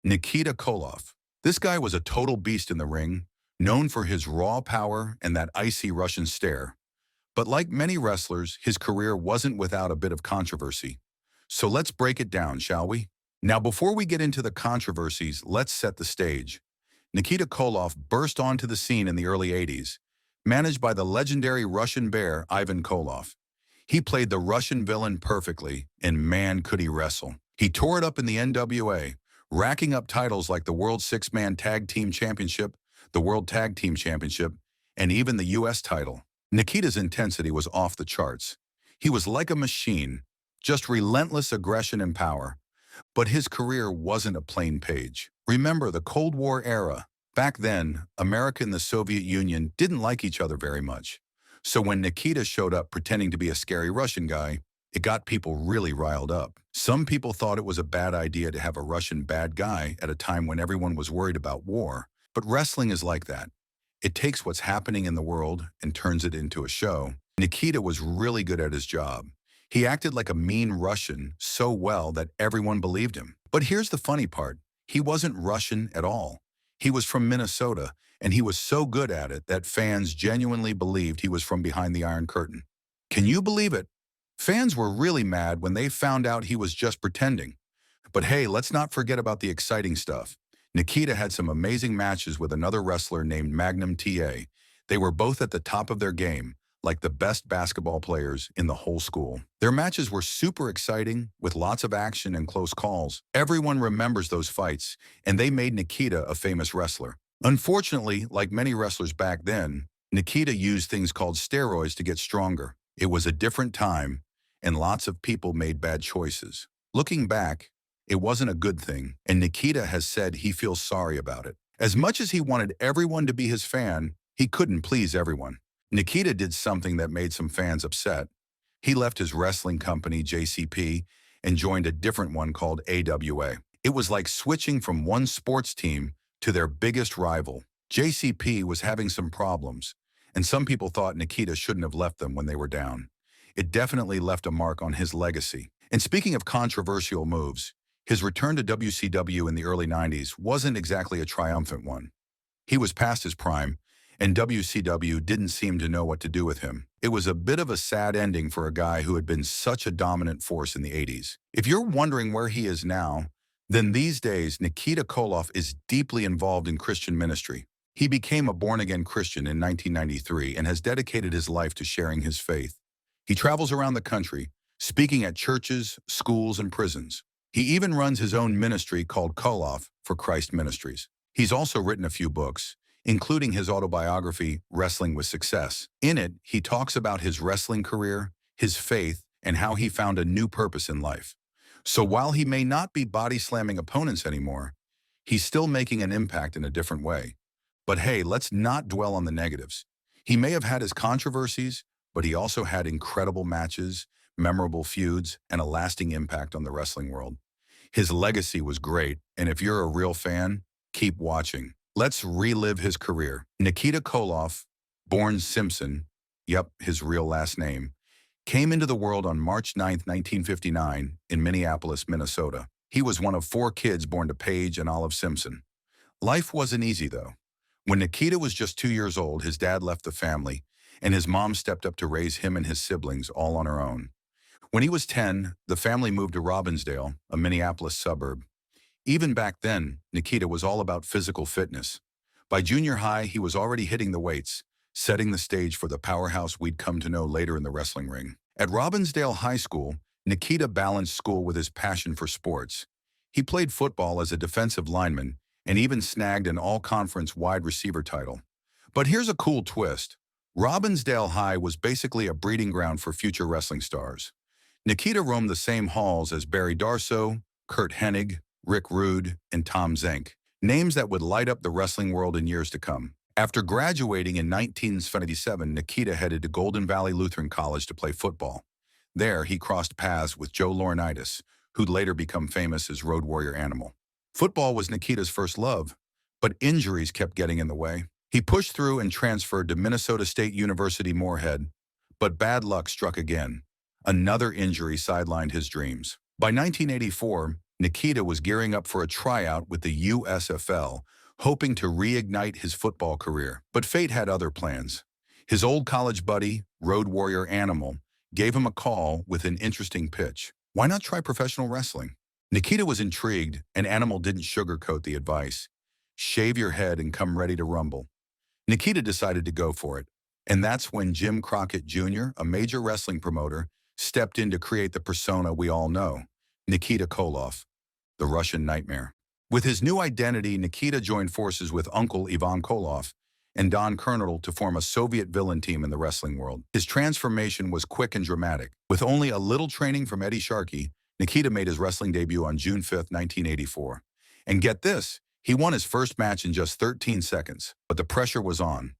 Nikita Koloff. This guy was a total beast in the ring, known for his raw power and that icy Russian stare. But like many wrestlers, his career wasn't without a bit of controversy. So let's break it down, shall we? Now, before we get into the controversies, let's set the stage. Nikita Koloff burst onto the scene in the early 80s, managed by the legendary Russian bear Ivan Koloff. He played the Russian villain perfectly, and man, could he wrestle. He tore it up in the NWA, racking up titles like the World Six-Man Tag Team Championship, the World Tag Team Championship, and even the U.S. title. Nikita's intensity was off the charts. He was like a machine, just relentless aggression and power. But his career wasn't a plain page. Remember the Cold War era. Back then, America and the Soviet Union didn't like each other very much. So when Nikita showed up pretending to be a scary Russian guy, it got people really riled up. Some people thought it was a bad idea to have a Russian bad guy at a time when everyone was worried about war. But wrestling is like that. It takes what's happening in the world and turns it into a show. Nikita was really good at his job. He acted like a mean Russian so well that everyone believed him. But here's the funny part. He wasn't Russian at all. He was from Minnesota, and he was so good at it that fans genuinely believed he was from behind the Iron Curtain. Can you believe it? Fans were really mad when they found out he was just pretending. But hey, let's not forget about the exciting stuff. Nikita had some amazing matches with another wrestler named Magnum TA. They were both at the top of their game, like the best basketball players in the whole school. Their matches were super exciting, with lots of action and close calls. Everyone remembers those fights, and they made Nikita a famous wrestler. Unfortunately, like many wrestlers back then, Nikita used things called steroids to get stronger. It was a different time, and lots of people made bad choices. Looking back, it wasn't a good thing, and Nikita has said he feels sorry about it. As much as he wanted everyone to be his fan, he couldn't please everyone. Nikita did something that made some fans upset. He left his wrestling company, JCP, and joined a different one called AWA. It was like switching from one sports team to their biggest rival. JCP was having some problems, and some people thought Nikita shouldn't have left them when they were down. It definitely left a mark on his legacy. And speaking of controversial moves, his return to WCW in the early 90s wasn't exactly a triumphant one. He was past his prime, and WCW didn't seem to know what to do with him. It was a bit of a sad ending for a guy who had been such a dominant force in the 80s. If you're wondering where he is now, then these days Nikita Koloff is deeply involved in Christian ministry. He became a born-again Christian in 1993 and has dedicated his life to sharing his faith. He travels around the country, speaking at churches, schools, and prisons. He even runs his own ministry called Koloff for Christ Ministries. He's also written a few books, including his autobiography, Wrestling with Success. In it, he talks about his wrestling career, his faith, and how he found a new purpose in life. So while he may not be body-slamming opponents anymore, he's still making an impact in a different way. But hey, let's not dwell on the negatives. He may have had his controversies, but he also had incredible matches, memorable feuds, and a lasting impact on the wrestling world. His legacy was great, and if you're a real fan, keep watching. Let's relive his career. Nikita Koloff, born Simpson, yep, his real last name, came into the world on March 9, 1959, in Minneapolis, Minnesota. He was one of 4 kids born to Paige and Olive Simpson. Life wasn't easy, though. When Nikita was just 2 years old, his dad left the family, and his mom stepped up to raise him and his siblings all on her own. When he was 10, the family moved to Robbinsdale, a Minneapolis suburb. Even back then, Nikita was all about physical fitness. By junior high, he was already hitting the weights, setting the stage for the powerhouse we'd come to know later in the wrestling ring. At Robbinsdale High School, Nikita balanced school with his passion for sports. He played football as a defensive lineman and even snagged an all-conference wide receiver title. But here's a cool twist. Robbinsdale High was basically a breeding ground for future wrestling stars. Nikita roamed the same halls as Barry Darsow, Kurt Hennig, Rick Rude, and Tom Zenk, names that would light up the wrestling world in years to come. After graduating in 1977, Nikita headed to Golden Valley Lutheran College to play football. There, he crossed paths with Joe Laurinaitis, who'd later become famous as Road Warrior Animal. Football was Nikita's first love, but injuries kept getting in the way. He pushed through and transferred to Minnesota State University Moorhead, but bad luck struck again. Another injury sidelined his dreams. By 1984, Nikita was gearing up for a tryout with the USFL, hoping to reignite his football career. But fate had other plans. His old college buddy, Road Warrior Animal, gave him a call with an interesting pitch. Why not try professional wrestling? Nikita was intrigued, and Animal didn't sugarcoat the advice. Shave your head and come ready to rumble. Nikita decided to go for it. And that's when Jim Crockett Jr., a major wrestling promoter, stepped in to create the persona we all know, Nikita Koloff, the Russian Nightmare. With his new identity, Nikita joined forces with Uncle Ivan Koloff and Don Colonel to form a Soviet villain team in the wrestling world. His transformation was quick and dramatic. With only a little training from Eddie Sharkey, Nikita made his wrestling debut on June 5, 1984. And get this, he won his first match in just 13 seconds, but the pressure was on.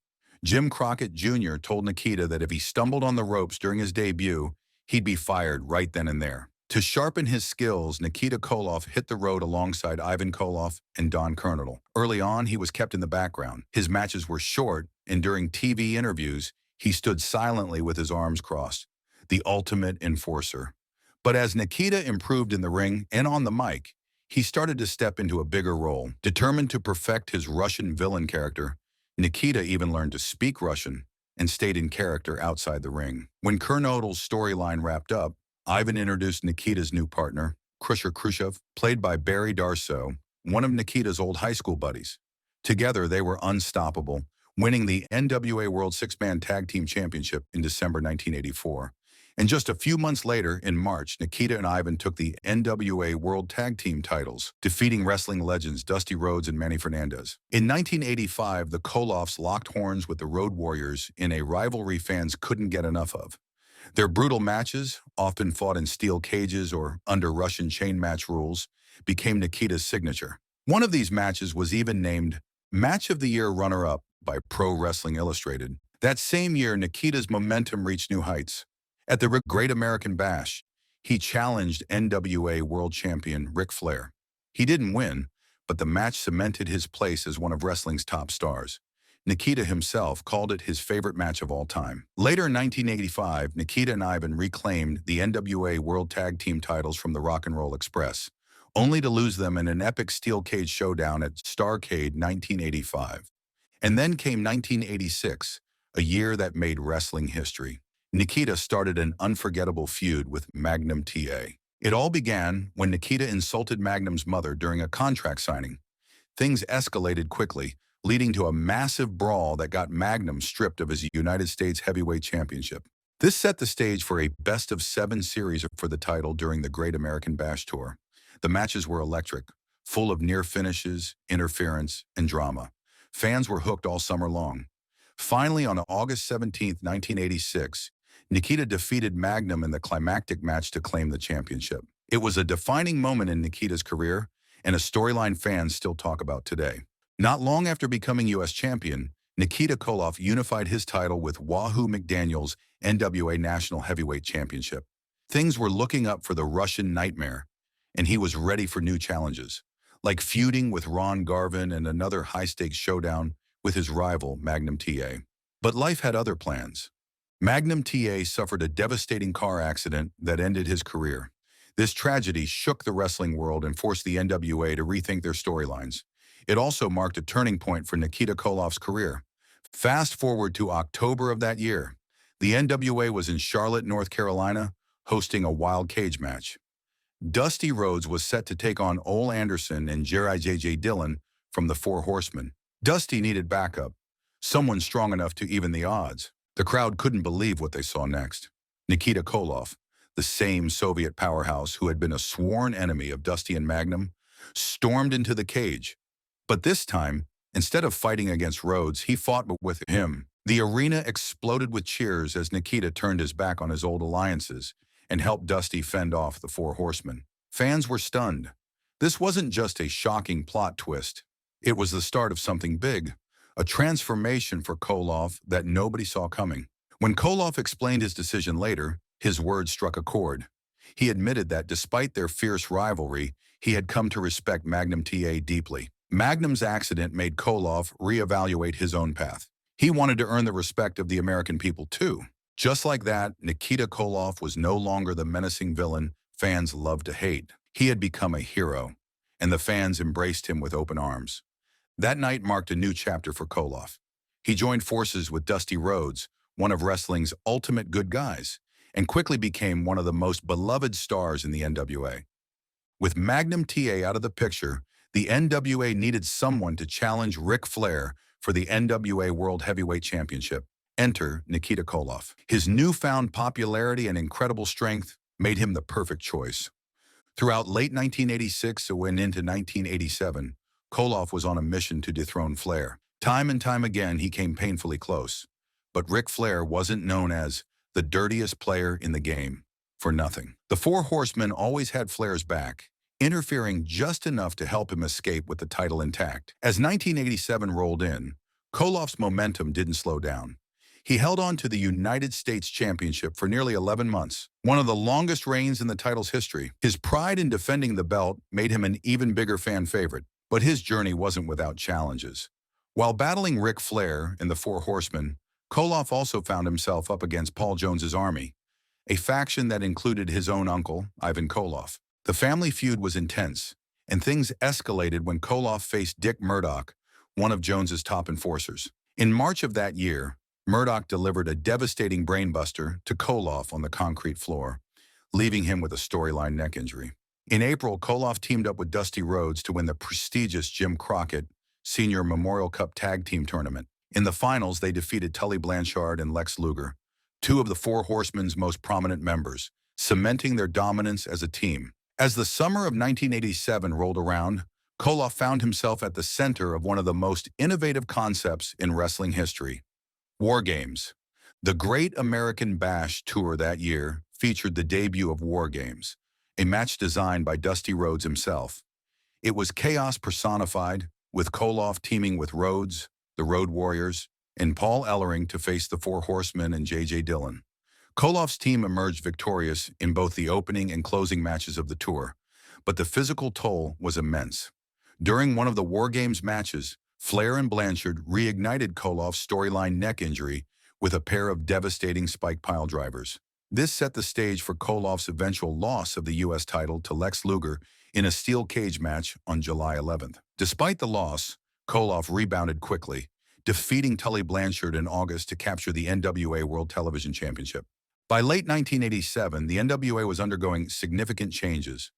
Jim Crockett Jr. told Nikita that if he stumbled on the ropes during his debut, he'd be fired right then and there. To sharpen his skills, Nikita Koloff hit the road alongside Ivan Koloff and Don Colonel. Early on, he was kept in the background. His matches were short, and during TV interviews, he stood silently with his arms crossed, the ultimate enforcer. But as Nikita improved in the ring and on the mic, he started to step into a bigger role. Determined to perfect his Russian villain character, Nikita even learned to speak Russian and stayed in character outside the ring. When Colonel's storyline wrapped up, Ivan introduced Nikita's new partner, Crusher Khrushchev, played by Barry Darsow, one of Nikita's old high school buddies. Together, they were unstoppable, winning the NWA World Six-Man Tag Team Championship in December 1984. And just a few months later, in March, Nikita and Ivan took the NWA World Tag Team titles, defeating wrestling legends Dusty Rhodes and Manny Fernandez. In 1985, the Koloffs locked horns with the Road Warriors in a rivalry fans couldn't get enough of. Their brutal matches, often fought in steel cages or under Russian chain match rules, became Nikita's signature. One of these matches was even named Match of the Year runner-up by Pro Wrestling Illustrated. That same year, Nikita's momentum reached new heights. At the Great American Bash, he challenged NWA World Champion Ric Flair. He didn't win, but the match cemented his place as one of wrestling's top stars. Nikita himself called it his favorite match of all time. Later in 1985, Nikita and Ivan reclaimed the NWA World Tag Team titles from the Rock and Roll Express, only to lose them in an epic steel cage showdown at Starrcade 1985. And then came 1986, a year that made wrestling history. Nikita started an unforgettable feud with Magnum TA. It all began when Nikita insulted Magnum's mother during a contract signing. Things escalated quickly, leading to a massive brawl that got Magnum stripped of his United States Heavyweight Championship. This set the stage for a best-of-7 series for the title during the Great American Bash Tour. The matches were electric, full of near finishes, interference, and drama. Fans were hooked all summer long. Finally, on August 17, 1986, Nikita defeated Magnum in the climactic match to claim the championship. It was a defining moment in Nikita's career, and a storyline fans still talk about today. Not long after becoming U.S. champion, Nikita Koloff unified his title with Wahoo McDaniel's NWA National Heavyweight Championship. Things were looking up for the Russian Nightmare, and he was ready for new challenges, like feuding with Ron Garvin and another high-stakes showdown with his rival, Magnum TA. But life had other plans. Magnum TA suffered a devastating car accident that ended his career. This tragedy shook the wrestling world and forced the NWA to rethink their storylines. It also marked a turning point for Nikita Koloff's career. Fast forward to October of that year. The NWA was in Charlotte, North Carolina, hosting a wild cage match. Dusty Rhodes was set to take on Ole Anderson and Jerry J.J. Dillon from the Four Horsemen. Dusty needed backup, someone strong enough to even the odds. The crowd couldn't believe what they saw next. Nikita Koloff, the same Soviet powerhouse who had been a sworn enemy of Dusty and Magnum, stormed into the cage. But this time, instead of fighting against Rhodes, he fought with him. The arena exploded with cheers as Nikita turned his back on his old alliances and helped Dusty fend off the Four Horsemen. Fans were stunned. This wasn't just a shocking plot twist. It was the start of something big, a transformation for Koloff that nobody saw coming. When Koloff explained his decision later, his words struck a chord. He admitted that despite their fierce rivalry, he had come to respect Magnum TA deeply. Magnum's accident made Koloff reevaluate his own path. He wanted to earn the respect of the American people too. Just like that, Nikita Koloff was no longer the menacing villain fans loved to hate. He had become a hero, and the fans embraced him with open arms. That night marked a new chapter for Koloff. He joined forces with Dusty Rhodes, one of wrestling's ultimate good guys, and quickly became one of the most beloved stars in the NWA. With Magnum TA out of the picture, the NWA needed someone to challenge Ric Flair for the NWA World Heavyweight Championship. Enter Nikita Koloff. His newfound popularity and incredible strength made him the perfect choice. Throughout late 1986 and into 1987, Koloff was on a mission to dethrone Flair. Time and time again, he came painfully close. But Ric Flair wasn't known as the dirtiest player in the game for nothing. The Four Horsemen always had Flair's back, interfering just enough to help him escape with the title intact. As 1987 rolled in, Koloff's momentum didn't slow down. He held on to the United States Championship for nearly 11 months, one of the longest reigns in the title's history. His pride in defending the belt made him an even bigger fan favorite, but his journey wasn't without challenges. While battling Ric Flair and the Four Horsemen, Koloff also found himself up against Paul Jones's army, a faction that included his own uncle, Ivan Koloff. The family feud was intense, and things escalated when Koloff faced Dick Murdoch, one of Jones's top enforcers. In March of that year, Murdoch delivered a devastating brainbuster to Koloff on the concrete floor, leaving him with a storyline neck injury. In April, Koloff teamed up with Dusty Rhodes to win the prestigious Jim Crockett Senior Memorial Cup Tag Team Tournament. In the finals, they defeated Tully Blanchard and Lex Luger, two of the Four Horsemen's most prominent members, cementing their dominance as a team. As the summer of 1987 rolled around, Koloff found himself at the center of one of the most innovative concepts in wrestling history: War Games. The Great American Bash tour that year featured the debut of War Games, a match designed by Dusty Rhodes himself. It was chaos personified, with Koloff teaming with Rhodes, the Road Warriors, and Paul Ellering to face the Four Horsemen and J.J. Dillon. Koloff's team emerged victorious in both the opening and closing matches of the tour, but the physical toll was immense. During one of the War Games matches, Flair and Blanchard reignited Koloff's storyline neck injury with a pair of devastating spike pile drivers. This set the stage for Koloff's eventual loss of the U.S. title to Lex Luger in a steel cage match on July 11th. Despite the loss, Koloff rebounded quickly, defeating Tully Blanchard in August to capture the NWA World Television Championship. By late 1987, the NWA was undergoing significant changes.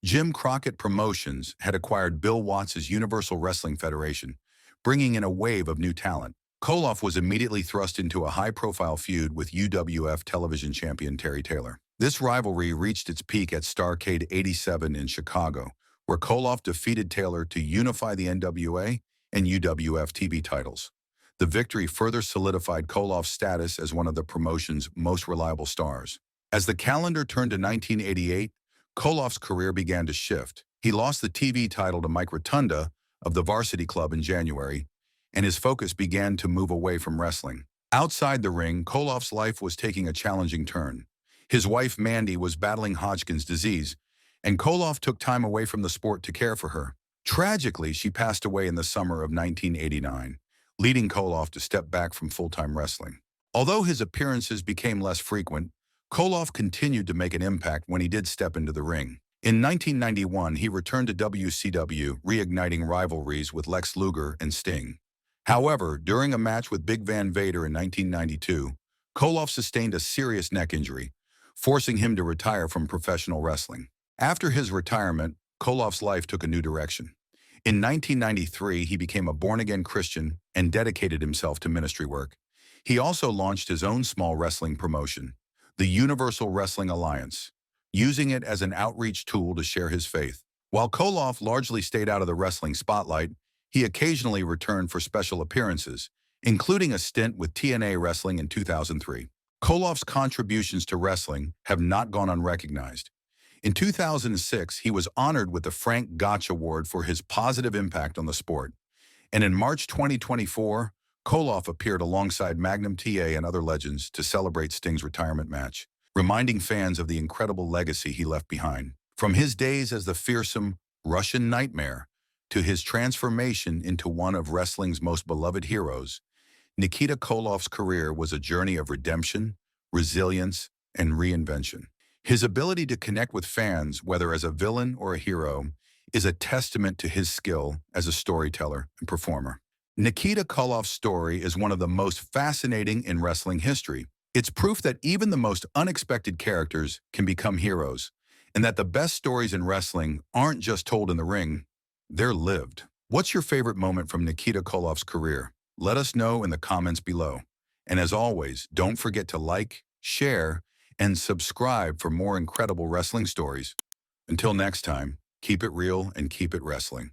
Jim Crockett Promotions had acquired Bill Watts' Universal Wrestling Federation, bringing in a wave of new talent. Koloff was immediately thrust into a high-profile feud with UWF television champion Terry Taylor. This rivalry reached its peak at Starrcade 87 in Chicago, where Koloff defeated Taylor to unify the NWA and UWF TV titles. The victory further solidified Koloff's status as one of the promotion's most reliable stars. As the calendar turned to 1988, Koloff's career began to shift. He lost the TV title to Mike Rotunda of the Varsity Club in January, and his focus began to move away from wrestling. Outside the ring, Koloff's life was taking a challenging turn. His wife, Mandy, was battling Hodgkin's disease, and Koloff took time away from the sport to care for her. Tragically, she passed away in the summer of 1989, leading Koloff to step back from full-time wrestling. Although his appearances became less frequent, Koloff continued to make an impact when he did step into the ring. In 1991, he returned to WCW, reigniting rivalries with Lex Luger and Sting. However, during a match with Big Van Vader in 1992, Koloff sustained a serious neck injury, forcing him to retire from professional wrestling. After his retirement, Koloff's life took a new direction. In 1993, he became a born-again Christian and dedicated himself to ministry work. He also launched his own small wrestling promotion, the Universal Wrestling Alliance, using it as an outreach tool to share his faith. While Koloff largely stayed out of the wrestling spotlight, he occasionally returned for special appearances, including a stint with TNA Wrestling in 2003. Koloff's contributions to wrestling have not gone unrecognized. In 2006, he was honored with the Frank Gotch Award for his positive impact on the sport. And in March 2024, Koloff appeared alongside Magnum TA and other legends to celebrate Sting's retirement match, reminding fans of the incredible legacy he left behind. From his days as the fearsome Russian Nightmare to his transformation into one of wrestling's most beloved heroes, Nikita Koloff's career was a journey of redemption, resilience, and reinvention. His ability to connect with fans, whether as a villain or a hero, is a testament to his skill as a storyteller and performer. Nikita Koloff's story is one of the most fascinating in wrestling history. It's proof that even the most unexpected characters can become heroes, and that the best stories in wrestling aren't just told in the ring, they're lived. What's your favorite moment from Nikita Koloff's career? Let us know in the comments below. And as always, don't forget to like, share, and subscribe for more incredible wrestling stories. Until next time, keep it real and keep it wrestling.